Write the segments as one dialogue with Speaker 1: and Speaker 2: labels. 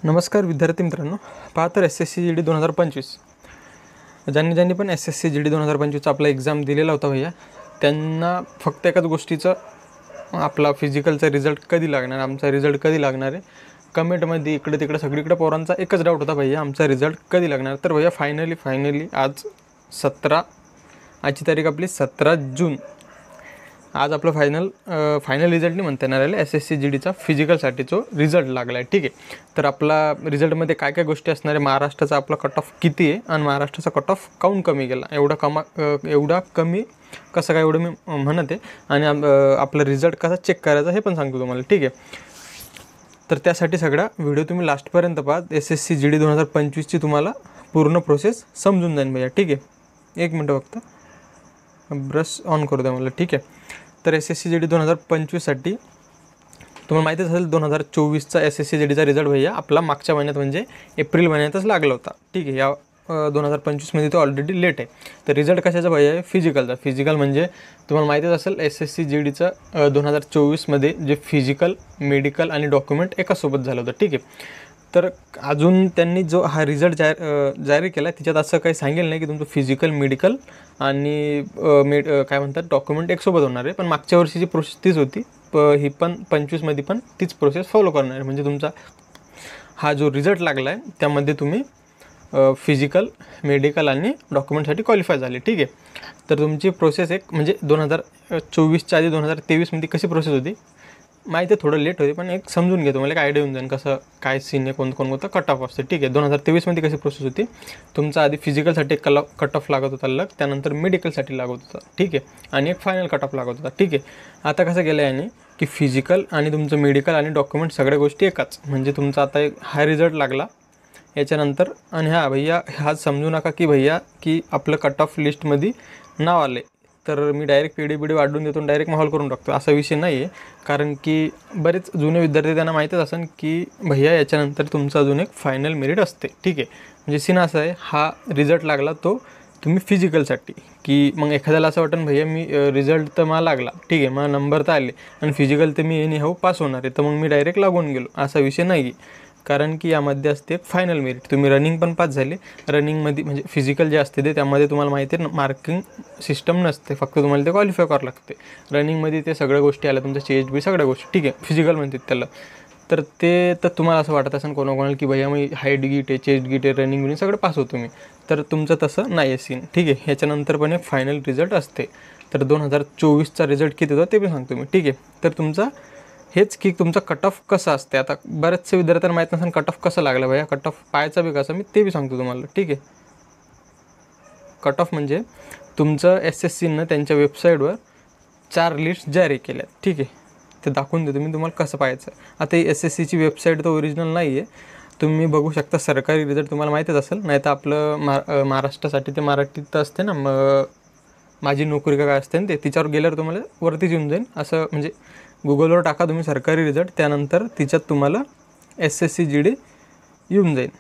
Speaker 1: नमस्कार विद्यार्थी मित्रांनो, पहा तर SSC GD 2025 ज्यांनी पण SSC GD 2025चा आपला एक्झाम दिलेला होता भैया, त्यांना फक्त एकाच गोष्टीचं आपला फिजिकलचा रिझल्ट कधी लागणार, आमचा रिझल्ट कधी लागणार आहे. कमेंटमध्ये इकडे तिकडे सगळीकडे पोरांचा एकच डाऊट होता भैया, आमचा रिझल्ट कधी लागणार. तर भैया फायनली आज 17, आजची तारीख आपली 17 जून. आज आपलं फायनल रिझल्ट नाही म्हणता येणार आहे, SSC GDचा फिजिकलसाठी जो रिझल्ट लागला आहे. ठीक आहे, तर आपला रिझल्टमध्ये काय काय गोष्टी असणार आहे, महाराष्ट्राचा आपला कट ऑफ किती आहे आणि महाराष्ट्राचा कट ऑफ काऊन कमी गेला, एवढा कमी कसं काय एवढं मी म्हणत आहे. आणि आपला रिझल्ट कसा चेक करायचा हे पण सांगतो तुम्हाला. ठीक आहे, तर त्यासाठी सगळा व्हिडिओ तुम्ही लास्टपर्यंत पहा. SSC GD 2025ची तुम्हाला पूर्ण प्रोसेस समजून जाईल भैया. ठीक आहे, एक मिनटं फक्त ब्रश ऑन करू द्या मला. ठीक आहे, तर SSC GD 2025साठी तुम्हाला माहितीच असेल 2024चा SSC GDचा रिझल्ट भैया आपला मागच्या महिन्यात म्हणजे एप्रिल महिन्यातच लागला होता. ठीक आहे, या 2025मध्ये तो ऑलरेडी लेट आहे. तर रिझल्ट कशाचा भैया आहे? फिजिकल म्हणजे तुम्हाला माहितीच असेल SSC GDचं 2024मध्ये जे फिजिकल, मेडिकल आणि डॉक्युमेंट एकासोबत झालं होतं. ठीक आहे, तर अजून त्यांनी जो हा रिझल्ट जारी केला त्याच्यात असं काही सांगेल नाही की तुमचं फिजिकल, मेडिकल आणि काय म्हणतात डॉक्युमेंट एकसोबत होणार आहे. पण मागच्या वर्षीची प्रोसेस तीच होती, ही पण 25मध्ये पण तीच प्रोसेस फॉलो करणार आहे. म्हणजे तुमचा हा जो रिझल्ट लागला आहे त्यामध्ये तुम्ही फिजिकल, मेडिकल आणि डॉक्युमेंटसाठी क्वालिफाय झाले. ठीक आहे, तर तुमची प्रोसेस एक म्हणजे 2024च्या आधी 2023मध्ये कशी प्रोसेस होती माहिती आहे, थोडं लेट होते पण एक समजून घेतो, मला एक आयडिया येऊन जाईल कसं काय सीन आहे, कोणतं कट ऑफ असते. ठीक आहे, 2023मध्ये कशी प्रोसेस होती, तुमचा आधी फिजिकलसाठी एक कट ऑफ लागत होता अलग, त्यानंतर मेडिकलसाठी लागत होता. ठीक आहे, आणि एक फायनल कट ऑफ लागत होता. ठीक आहे, आता कसं केलं आहे याने की फिजिकल आणि तुमचं मेडिकल आणि डॉक्युमेंट सगळ्या गोष्टी एकाच, म्हणजे तुमचा आता एक हा रिझल्ट लागला याच्यानंतर. आणि भैया हाच समजू नका की भैया की आपलं कट ऑफ लिस्टमध्ये नाव आलं आहे तर मी डायरेक्ट PDBD वाढून देतो, डायरेक्ट माहोल करून टाकतो, असा विषय नाही आहे. कारण की बरेच जुने विद्यार्थी त्यांना माहीतच असेल की भैया याच्यानंतर तुमचं अजून एक फायनल मेरिट असते. ठीक आहे, म्हणजे सीन असं आहे, हा रिझल्ट लागला तो तुम्ही फिजिकलसाठी, की मग एखाद्याला असं वाटतं भैया मी रिझल्ट तर मला लागला, ठीक आहे, मला नंबर तर आले आणि फिजिकल तर मी एनी पास होणार आहे, तर मग मी डायरेक्ट लागून गेलो, असा विषय नाही आहे. कारण की यामध्ये असते एक फायनल मेरिट. तुम्ही रनिंग पण पास झाले, रनिंगमध्ये म्हणजे फिजिकल जे असते ते त्यामध्ये तुम्हाला माहिती आहे मार्किंग सिस्टम नसते, फक्त तुम्हाला ते क्वालिफाय करावं लागते. रनिंगमध्ये ते सगळ्या गोष्टी आल्या, तुमच्या CHB सगळ्या गोष्टी. ठीक आहे, फिजिकल म्हणतात त्याला. तर ते तर तुम्हाला असं वाटत असेल कोणाकोणाला की भैया मी हाईट गीट आहे, चेस्ट गीट आहे, रनिंग बिनिंग सगळं पास होतो मी, तर तुमचं तसं नाही आहे सीन. ठीक आहे, ह्याच्यानंतर पण एक फायनल रिझल्ट असते. तर 2024चा रिझल्ट किती होता ते पण सांगतो मी. ठीक आहे, तर तुमचा हेच की तुमचा कट ऑफ कसा असते. आता बरेचसे विद्यार्थ्यांना माहीत नसेल कट ऑफ कसं लागला भैया, कट ऑफ पाहायचा बी कसं मी ते बी सांगतो तुम्हाला. ठीक आहे, कट ऑफ म्हणजे तुमचं SSCनं त्यांच्या वेबसाईटवर 4 लिस्ट जारी केल्या. ठीक आहे, ते दाखवून देतो मी तुम्हाला कसं पाहायचं. आता ही SSCची वेबसाईट तर ओरिजिनल नाही आहे, तुम्ही बघू शकता. सरकारी रिझल्ट तुम्हाला माहीतच असेल, नाही तर आपलं महाराष्ट्रासाठी ते मराठीत असते ना, माझी नोकरी का काय असते ना, ते तिच्यावर गेल्यावर तुम्हाला वरतीच येऊन जाईल. असं म्हणजे गुगलवर टाका तुम्ही सरकारी रिझल्ट, त्यानंतर तिच्यात तुम्हाला SSC GD येऊन जाईल.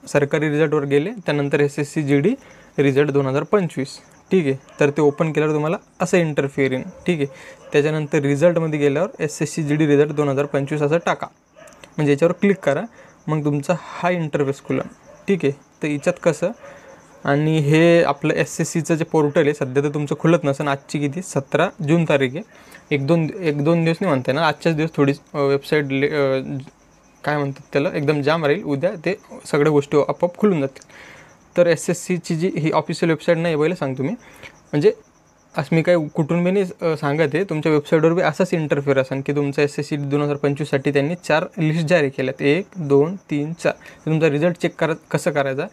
Speaker 1: सरकारी रिझल्टवर गेले त्यानंतर SSC GD रिझल्ट 2025. ठीक आहे, तर ते ओपन केल्यावर तुम्हाला असं इंटरफिअर येईल. ठीक आहे, त्याच्यानंतर रिझल्टमध्ये गेल्यावर SSC GD रिझल्ट 2025 असं टाका, म्हणजे याच्यावर क्लिक करा, मग तुमचा हा इंटरफेस खुला. ठीक आहे, तर याच्यात कसं, आणि हे आपलं SSCचं जे पोर्टल आहे सध्या तर तुमचं खुलत नसेल. आजची किती 17 जून तारीख आहे, एक दोन दिवस नाही म्हणता येणार, आजच्याच दिवस थोडी वेबसाईट काय म्हणतात त्याला एकदम जाम राहील, उद्या ते सगळ्या गोष्टी आपोआप खुलून जातील. तर SSCची जी ही ऑफिशियल वेबसाईट नाही पहिलं सांगतो मी, म्हणजे असं मी काही कुठून बी नाही सांगत आहे, तुमच्या वेबसाईटवर बी असाच इंटरफेअर असेल की तुमचं SSC 2025साठी त्यांनी 4 लिस्ट जारी केल्यात, 1 2 3 4. तुमचा रिझल्ट चेक कसं करायचा,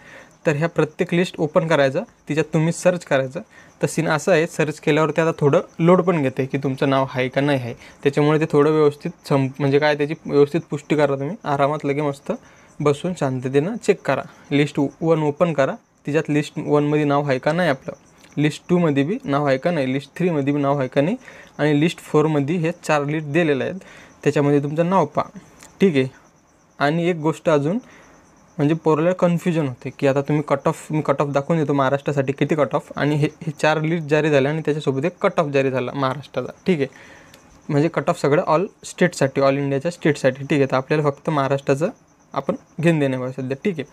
Speaker 1: तर ह्या प्रत्येक लिस्ट ओपन करायचं, तिच्यात तुम्ही सर्च करायचं. तर सीन असं आहे, सर्च केल्यावर ते आता थोडं लोड पण घेते की तुमचं नाव आहे का नाही आहे, त्याच्यामुळे ते थोडं व्यवस्थित म्हणजे काय त्याची व्यवस्थित पुष्टी करा. तुम्ही आरामात लगे मस्त बसून शांततेनं चेक करा. लिस्ट 1 ओपन करा, तिच्यात लिस्ट 1मध्ये नाव आहे का नाही आपलं, लिस्ट 2मध्ये बी नाव आहे का नाही, लिस्ट 3मध्ये बी नाव आहे का नाही, आणि लिस्ट 4मध्ये हे 4 लिस्ट दिलेल्या आहेत, त्याच्यामध्ये तुमचं नाव पहा. ठीक आहे, आणि एक गोष्ट अजून म्हणजे पोराला कन्फ्युजन होते की आता तुम्ही मी कट ऑफ दाखवून देतो महाराष्ट्रासाठी किती कट ऑफ, आणि हे 4 लिस्ट जारी झाल्या आणि त्याच्यासोबत एक कट ऑफ जारी झाला महाराष्ट्राचा. ठीक आहे, म्हणजे कट ऑफ सगळं ऑल स्टेटसाठी, ऑल इंडियाच्या स्टेटसाठी, ठीक आहे. तर आपल्याला फक्त महाराष्ट्राचं आपण घेऊन देणे बघा सध्या, ठीक आहे.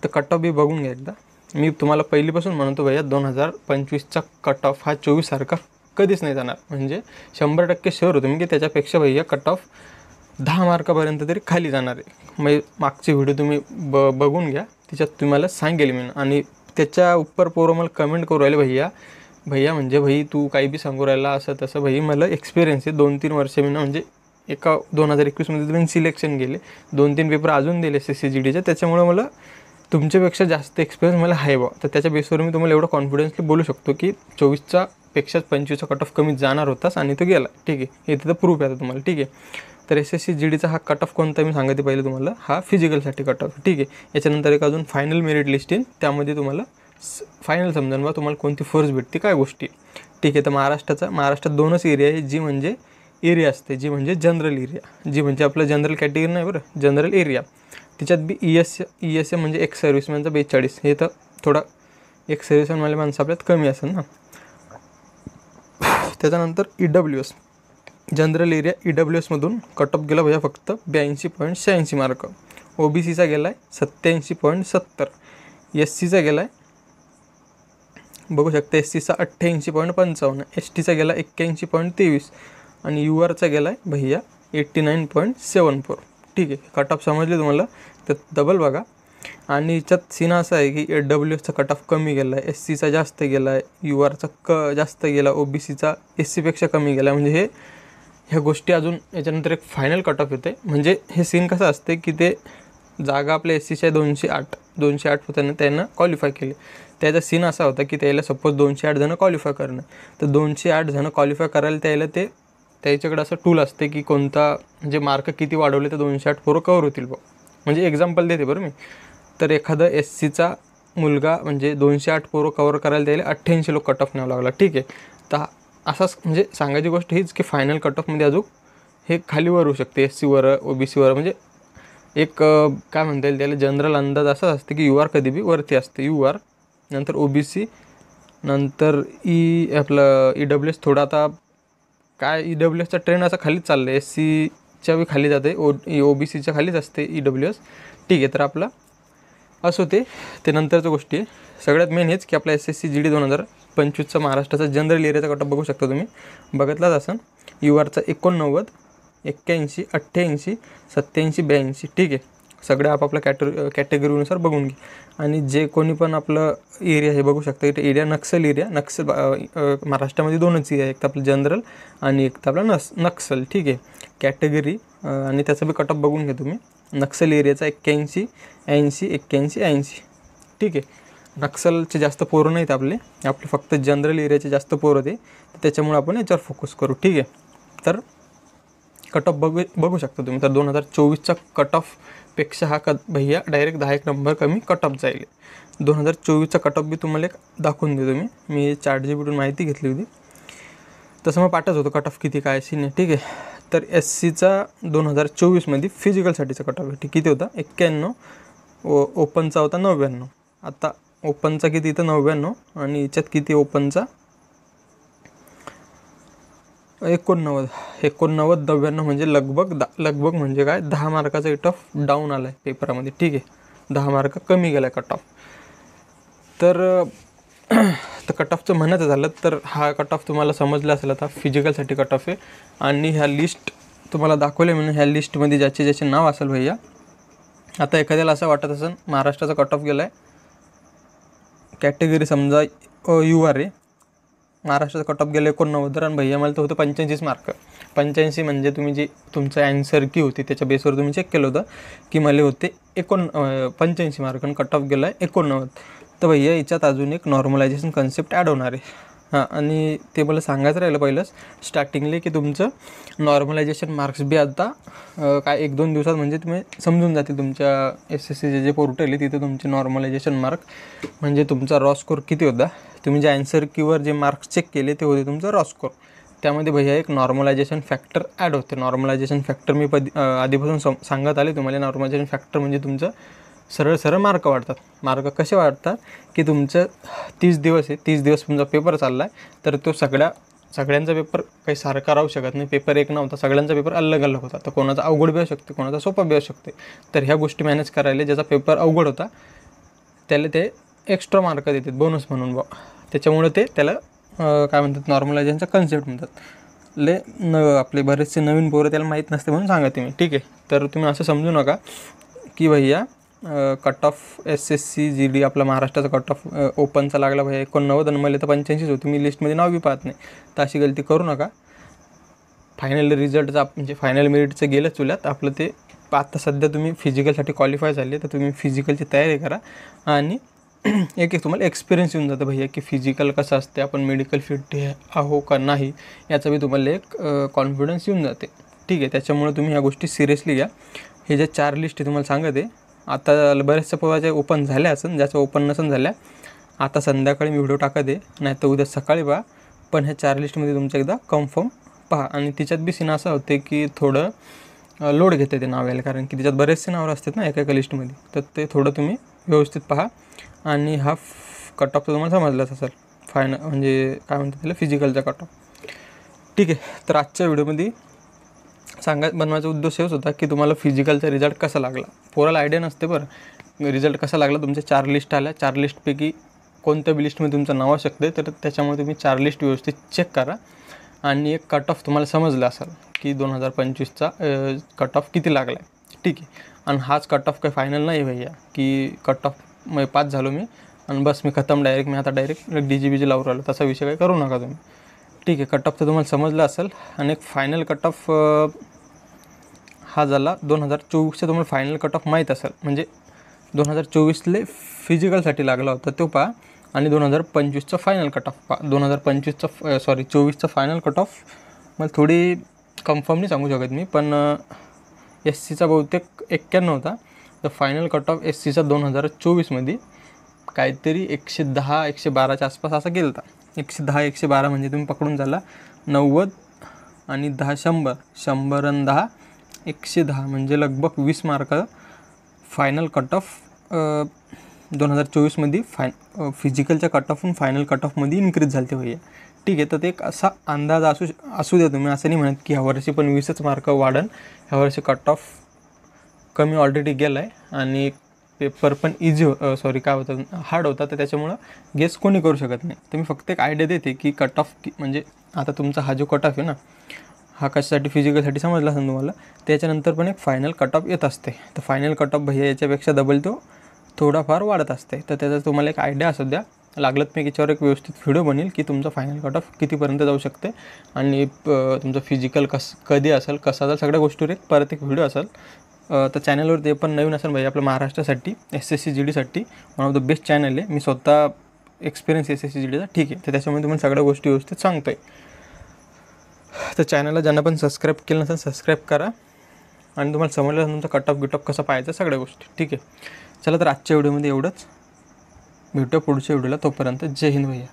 Speaker 1: तर कट ऑफ बी बघून घ्या एकदा. मी तुम्हाला पहिलीपासून म्हणतो भैया 2025चा कट ऑफ हा 24 सारखा कधीच नाही जाणार. म्हणजे 100% शुअर होतो मी की त्याच्यापेक्षा भैया कट ऑफ 10 मार्कापर्यंत तरी खाली जाणार आहे. मग मागचे व्हिडिओ तुम्ही बघून घ्या, त्याच्यात तुम्हाला सांगेल मी. आणि त्याच्या उपर पोरं मला कमेंट करू राहिले भैया म्हणजे भाई तू काही बी सांगू राहिला असं तसं. भाई मला एक्सपिरियन्स आहे 2-3 वर्ष मी म्हणजे एका 2021मध्ये तुम्ही सिलेक्शन गेले, 2-3 पेपर अजून दिले SSCGDचे, त्याच्यामुळे मला तुमच्यापेक्षा जास्त एक्सपिरियन्स मला आहे बा. तर त्याच्या बेसवर मी तुम्हाला एवढं कॉन्फिडन्सली बोलू शकतो की 24चा पेक्षा 25चा कट ऑफ कमी जाणार होताच आणि तो गेला, ठीक आहे. इथे तर प्रूफ आहे तुम्हाला, ठीक आहे. तर SSCGDचा हा कट ऑफ कोणता मी सांगते पहिले तुम्हाला, हा फिजिकलसाठी कट ऑफ, ठीक आहे. याच्यानंतर एक अजून फायनल मेरिट लिस्ट येईल, त्यामध्ये तुम्हाला फायनल समजून बा तुम्हाला कोणती फोर्स भेटते, काय गोष्टी, ठीक आहे. तर महाराष्ट्रात 2च एरिया आहे, जी म्हणजे एरिया असते, जी म्हणजे जनरल एरिया, जी म्हणजे आपलं जनरल कॅटेगरी नाही बरं, जनरल एरिया. त्याच्यात बी ESA म्हणजे एक्स सर्व्हिसमॅनचा 42. हे तर थोडा एक्स सर्व्हिसमॅनवाले माणसं आपल्यात कमी असेल ना. त्याच्यानंतर EWS जनरल एरिया, EWSमधून कट ऑफ गेला भैया फक्त 82.86 मार्क. OBCचा गेला आहे 87.70. SCचा गेला आहे बघू शकता, SCचा 88.55. STचा गेला 81.23 आणि URचा गेला आहे भैया 89.74, ठीक आहे. कट ऑफ समजले तुम्हाला, तर डबल बघा. आणि याच्यात सीन असा आहे की EWSचा कट ऑफ कमी गेला आहे, SCचा जास्त गेला आहे, URचा जास्त गेला, OBCचा SCपेक्षा कमी गेला. म्हणजे ह्या गोष्टी अजून याच्यानंतर एक फायनल कट ऑफ येते. म्हणजे हे सीन कसं असते की ते जागा आपल्या SCच्या 208 होत्यानं त्यांना क्वालिफाय केले. त्याचा सीन असा होता की त्याला सपोज 208 जणं क्वालिफाय करणं, तर 208 जणं क्वालिफाय करायला त्याच्याकडे असं टूल असते की कोणता म्हणजे मार्क किती वाढवले तर 208 पोरं कवर होतील बघ. म्हणजे एक्झाम्पल देते बरं मी. तर एखादा SCचा मुलगा म्हणजे 208 पोरं कवर करायला त्याला 88 लोक कट ऑफ न्यावं लागला, ठीक आहे. तर असाच म्हणजे सांगायची गोष्ट हीच की फायनल कट ऑफमध्ये अजून हे खालीवर होऊ शकते, SCवर OBCवर. म्हणजे एक काय म्हणता येईल त्याला जनरल अंदाज असाच असते की UR कधी बी वरती असते, UR नंतर OBC नंतर आपलं EWS. थोडा आता काय EWSचा ट्रेंड असा खालीच चालला आहे, SCच्या बी खाली जाते, OBCच्या खालीच असते EWS, ठीक आहे. तर आपला असं ते नंतरच्या गोष्टी आहे. सगळ्यात मेन हेच की आपला SSCGD 2025चा महाराष्ट्राचा जनरल एरियाचा कट ऑफ बघू शकता तुम्ही, बघितलाच असेल. URचा 89, 81, 88, 87, 82, ठीक आहे. सगळे आपापल्या कॅटेगरीनुसार बघून घे. आणि जे कोणी पण आपलं एरिया हे बघू शकता, इथे एरिया नक्सल महाराष्ट्रामध्ये 2च एरिया, एक तर आपलं जनरल आणि एक तर आपला नक्सल, ठीक आहे. कॅटेगरी आणि त्याचा बी कट ऑफ बघून घ्या तुम्ही. नक्सल एरियाचा 81, 80, 81, 80, ठीक आहे. नक्सलचे जास्त पोरं नाहीत आपले फक्त जनरल एरियाचे जास्त पोरं ते, त्याच्यामुळे आपण याच्यावर फोकस करू, ठीक आहे. तर कट ऑफ बघू शकता तुम्ही. तर 2024चा कट ऑफपेक्षा हा भैया डायरेक्ट 10 नंबर कमी कट ऑफ जाईल. 2024चा कट ऑफ बी तुम्हाला एक दाखवून देतो मी ChatGPTतून माहिती घेतली होती, तसं मग पाठच होतं कट ऑफ किती काय सीन आहे, ठीक आहे. तर SCचा 2024मध्ये फिजिकलसाठीचा कट ऑफ आहे, किती होता 91, ओपनचा होता 99. आता ओपनचा किती इथं 99 आणि याच्यात किती ओपनचा 89, 99 म्हणजे लगभग म्हणजे काय 10 मार्काचा कट ऑफ डाऊन आला आहे पेपरामध्ये, ठीक आहे. 10 मार्क कमी गेला आहे कट ऑफ. तर कट ऑफचं म्हणायचं झालं तर हा कट ऑफ तुम्हाला समजला असेल आता फिजिकलसाठी कट ऑफ आहे. आणि ह्या लिस्ट तुम्हाला दाखवले म्हणून ह्या लिस्टमध्ये ज्याचे नाव असेल भैया. आता एखाद्याला असं वाटत असेल महाराष्ट्राचा कट ऑफ गेला आहे, कॅटेगरी समजा UR आहे, महाराष्ट्राचा कट ऑफ गेला 89 आणि भैया मला तर होतं 85 मार्क. 85 म्हणजे तुम्ही जी तुमचं ॲन्सर की होती त्याच्या बेसवर तुम्ही चेक केलं होतं की मला होते 85 मार्क आणि कट ऑफ गेला आहे 89. तर भैया याच्यात अजून एक नॉर्मलायझेशन कन्सेप्ट ॲड होणार आहे. आणि ते मला सांगायचं राहिलं पहिलंच स्टार्टिंगले की तुमचं नॉर्मलायझेशन मार्क्स बी आता काय 1-2 दिवसात म्हणजे तुम्ही समजून जातील. तुमच्या SSCचे जे पोर्टल आहे तिथे तुमचे नॉर्मलायझेशन मार्क म्हणजे तुमचा रॉ स्कोर किती होता, तुम्ही जे ॲन्सर कीवर जे मार्क्स चेक केले ते होते तुमचा रॉ स्कोर. त्यामध्ये भैया एक नॉर्मलायझेशन फॅक्टर ॲड होते. नॉर्मलायझेशन फॅक्टर मी आधीपासून सांगत आले तुम्हाला. नॉर्मलायझेशन फॅक्टर म्हणजे तुमचं सरळ मार्क वाढतात. मार्क कसे वाढतात की तुमचं 30 दिवस आहे, 30 दिवस तुमचा पेपर चालला आहे तर तो सगळ्या सगळ्यांचा पेपर काही सारखा राहू शकत नाही. पेपर एक नव्हता, सगळ्यांचा पेपर अलग अलग होता. तर कोणाचा अवघड बी असू शकते, कोणाचा सोपा बी असू शकते. तर ह्या गोष्टी मॅनेज करायला ज्याचा पेपर अवघड होता त्याला ते एक्स्ट्रा मार्क देतात बोनस म्हणून बा. त्याच्यामुळे ते त्याला काय म्हणतात नॉर्मलायझेशनचा कन्सेप्ट म्हणतात. आपले बरेचसे नवीन पोरं त्याला माहीत नसते म्हणून सांगते मी, ठीक आहे. तर तुम्ही असं समजू नका की भैया कट ऑफ SSC GD आपला महाराष्ट्राचा कट ऑफ ओपनचा लागला भैया 89 आणि मला तर 85 होती, मी लिस्टमध्ये नाव बी पाहत नाही. तर अशी गलती करू नका. फायनल रिझल्टचा म्हणजे फायनल मेरिटचं गेलं चुल्यात आपलं. ते आता सध्या तुम्ही फिजिकलसाठी क्वालिफाय झाले तर तुम्ही फिजिकलची तयारी करा आणि एक तुम्हाला एक्सपिरियन्स येऊन जातं भैया की फिजिकल कसं असते, आपण मेडिकल फिट आहो का नाही याचा बी तुम्हाला एक कॉन्फिडन्स येऊन जाते, ठीक आहे. त्याच्यामुळे तुम्ही ह्या गोष्टी सिरियसली घ्या. हे ज्या 4 लिस्ट तुम्हाला सांगते आता बऱ्याचशा पोराच्या ओपन झाल्या असेल, ज्याच्या ओपन नसेल झाल्या आता संध्याकाळी मी व्हिडिओ टाकत आहे, नाही तर उद्या सकाळी पहा. पण ह्या 4 लिस्टमध्ये तुमचं एकदा कन्फर्म पहा. आणि तिच्यात बी सीन असं होते की थोडं लोड घेते ते नाव यायला, कारण की तिच्यात बरेचसे नावं असतात ना एका लिस्टमध्ये. तर ते थोडं तुम्ही व्यवस्थित पहा. आणि हा कट ऑफ तुम्हाला समजलाच असेल म्हणजे काय म्हणतात त्याला फिजिकलचा कट ऑफ, ठीक आहे. तर आजच्या व्हिडिओमध्ये बनवायचा उद्देश हेच होता की तुम्हाला फिजिकलचा रिझल्ट कसा लागला. पोराला आयडिया नसते बरं रिझल्ट कसा लागला. तुमच्या 4 लिस्ट आल्या, 4 लिस्टपैकी कोणत्या बी लिस्टमध्ये तुमचं नाव असू शकते. तर त्याच्यामुळे तुम्ही 4 लिस्ट व्यवस्थित चेक करा आणि एक कट ऑफ तुम्हाला समजला असेल की 2025चा कट ऑफ किती लागला आहे, ठीक आहे. आणि हाच कट ऑफ काही फायनल नाही भैया की कट ऑफ मग पास झालो मी आणि बस मी खतम डायरेक्ट, मी आता डायरेक्ट DGBG लावून राहिलो. तसा विषय काही करू नका तुम्ही, ठीक आहे. कट ऑफ तर तुम्हाला समजलं असेल. आणि एक फायनल कट ऑफ हा झाला 2024चा. तुम्हाला फायनल कट ऑफ माहीत असेल म्हणजे 2024ले फिजिकलसाठी लागला होता तो पहा. आणि 2025चा फायनल कट ऑफ पहा. 24चा फायनल कट ऑफ मला थोडी कन्फर्म नाही सांगू शकत मी, पण SCचा बहुतेक 91 होता. तर फायनल कट ऑफ SCचा 2024मध्ये काहीतरी 110-112च्या आसपास असा गेला होता. 110-112 म्हणजे तुम्ही पकडून झाला 90 आणि 10 100, 100 आणि 10 110 म्हणजे लगभग 20 मार्क फायनल कट ऑफ 2024मध्ये फिजिकलच्या कट ऑफून फायनल कट ऑफमध्ये इन्क्रीज झाले भैया, ठीक आहे. तर ते एक असा अंदाज असू द्या तुम्ही. असं नाही म्हणत की ह्यावर्षी पण 20च मार्क वाढन. ह्यावर्षी कट ऑफ कमी ऑलरेडी गेला आहे आणि पेपर पण काय होतं हार्ड होता. तर त्याच्यामुळं गेस कोणी करू शकत नाही. तर मी फक्त एक आयडिया देते की कट ऑफ म्हणजे आता तुमचा हा जो कट ऑफ आहे ना हा कशासाठी फिजिकलसाठी समजला असेल तुम्हाला. त्याच्यानंतर पण एक फायनल कट ऑफ येत असते. तर फायनल कट ऑफ भैया याच्यापेक्षा डबल तो थोडाफार वाढत असते. तर त्याचा तुम्हाला एक आयडिया असू द्या. लागलं मी याच्यावर एक व्यवस्थित व्हिडिओ बनेल की तुमचा फायनल कट ऑफ कितीपर्यंत जाऊ शकते आणि तुमचं फिजिकल कधी असेल कसं असेल सगळ्या गोष्टीवर एक परत एक व्हिडिओ असेल. तर चॅनलवर ते पण नवीन असेल भैया आपल्या महाराष्ट्रासाठी SSC GDसाठी one of the best channel आहे. मी स्वतः एक्सपिरियन्स SSC GDचा, ठीक आहे. तर त्याच्यामुळे तुम्हाला सगळ्या गोष्टी व्यवस्थित सांगतो आहे. तर चॅनलला ज्यांना पण सबस्क्राईब केलं नसेल सबस्क्राईब करा आणि तुम्हाला समजलं तुमचा कट ऑफ गिट ऑफ कसं पाहायचं सगळ्या गोष्टी, ठीक आहे. चला तर आजच्या व्हिडिओमध्ये एवढंच. भेटूया पुढच्या व्हिडिओला. तोपर्यंत जय हिंद भैया.